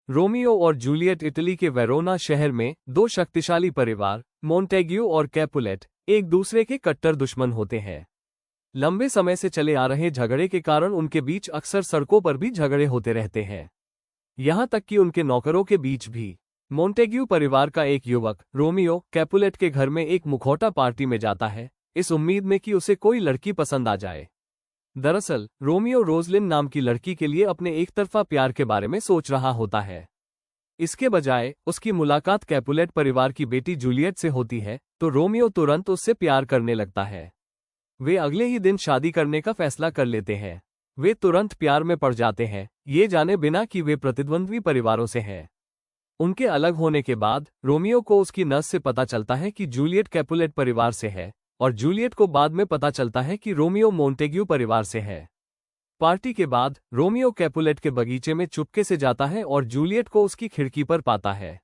Romeo और Juliet Italy के Verona शहर में दो शक्तिशाली परिवार मोंटेग्यू और कैपुलेट एक दूसरे के कट्टर दुश्मन होते हैं। लंबे समय से चले आ रहे झगड़े के कारण उनके बीच अक्सर सड़कों पर भी झगड़े होते रहते हैं, यहाँ तक कि उनके नौकरों के बीच भी। मोंटेग्यू परिवार का एक युवक रोमियो कैपुलेट के घर में एक मुखौटा पार्टी में जाता है, इस उम्मीद में कि उसे कोई लड़की पसंद आ जाए। दरअसल रोमियो रोजलिन नाम की लड़की के लिए अपने एकतरफा प्यार के बारे में सोच रहा होता है। इसके बजाय उसकी मुलाकात कैपुलेट परिवार की बेटी जूलियट से होती है तो रोमियो तुरंत उससे प्यार करने लगता है। वे अगले ही दिन शादी करने का फैसला कर लेते हैं। वे तुरंत प्यार में पड़ जाते हैं, ये जाने बिना कि वे प्रतिद्वंद्वी परिवारों से हैं। उनके अलग होने के बाद रोमियो को उसकी नस से पता चलता है कि जूलियट कैपुलेट परिवार से है, और जूलियट को बाद में पता चलता है कि रोमियो मोंटेग्यू परिवार से है। पार्टी के बाद रोमियो कैपुलेट के बगीचे में चुपके से जाता है और जूलियट को उसकी खिड़की पर पाता है।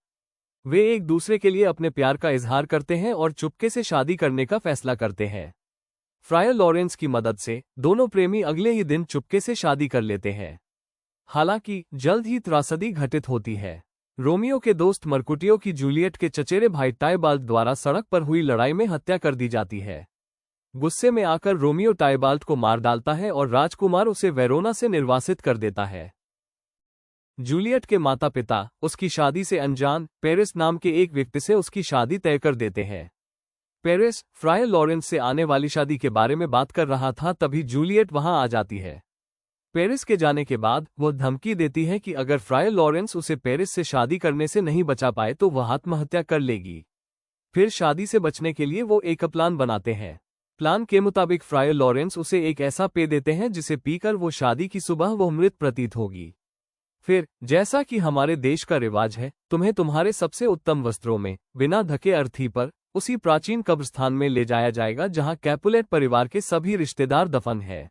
वे एक दूसरे के लिए अपने प्यार का इजहार करते हैं और चुपके से शादी करने का फैसला करते हैं। फ्रायर लॉरेंस की मदद से दोनों प्रेमी अगले ही दिन चुपके से शादी कर लेते हैं। हालांकि जल्द ही त्रासदी घटित होती है। रोमियो के दोस्त मर्कुटियो की जूलियट के चचेरे भाई टाइबाल्ट द्वारा सड़क पर हुई लड़ाई में हत्या कर दी जाती है। गुस्से में आकर रोमियो टाइबाल्ट को मार डालता है और राजकुमार उसे वेरोना से निर्वासित कर देता है। जूलियट के माता पिता उसकी शादी से अनजान पेरिस नाम के एक व्यक्ति से उसकी शादी तय कर देते हैं। पेरिस फ्रायर लॉरेंस से आने वाली शादी के बारे में बात कर रहा था, तभी जूलियट वहां आ जाती है। पेरिस के जाने के बाद वो धमकी देती है कि अगर फ्रायर लॉरेंस उसे पेरिस से शादी करने से नहीं बचा पाए तो वह आत्महत्या कर लेगी। फिर शादी से बचने के लिए वो एक प्लान बनाते हैं। प्लान के मुताबिक फ्रायर लॉरेंस उसे एक ऐसा पेय देते हैं जिसे पीकर वो शादी की सुबह वो मृत प्रतीत होगी। फिर जैसा कि हमारे देश का रिवाज है, तुम्हें तुम्हारे सबसे उत्तम वस्त्रों में बिना ढके अर्थी पर उसी प्राचीन कब्रिस्तान में ले जाया जाएगा जहां कैपुलेट परिवार के सभी रिश्तेदार दफन हैं।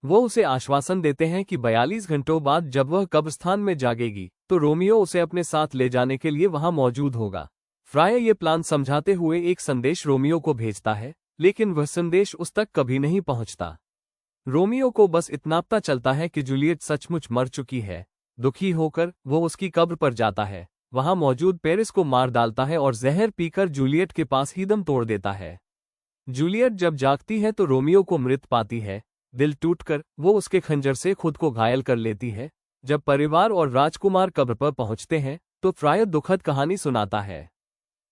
वो उसे आश्वासन देते हैं कि 42 घंटों बाद जब वह कब्रिस्तान में जागेगी तो रोमियो उसे अपने साथ ले जाने के लिए वहां मौजूद होगा। फ्रायर ये प्लान समझाते हुए एक संदेश रोमियो को भेजता है, लेकिन वह संदेश उस तक कभी नहीं पहुंचता। रोमियो को बस इतना पता चलता है कि जूलियट सचमुच मर चुकी है। दुखी होकर वो उसकी कब्र पर जाता है, वहां मौजूद पेरिस को मार डालता है और जहर पीकर जूलियट के पास ही दम तोड़ देता है। जूलियट जब जागती है तो रोमियो को मृत पाती है। दिल टूटकर वो उसके खंजर से खुद को घायल कर लेती है। जब परिवार और राजकुमार कब्र पर पहुंचते हैं तो फ्रायर दुखद कहानी सुनाता है।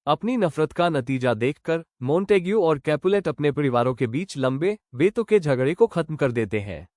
अपनी नफरत का नतीजा देखकर मोंटेग्यू और कैपुलेट अपने परिवारों के बीच लंबे बेतुके झगड़े को खत्म कर देते हैं।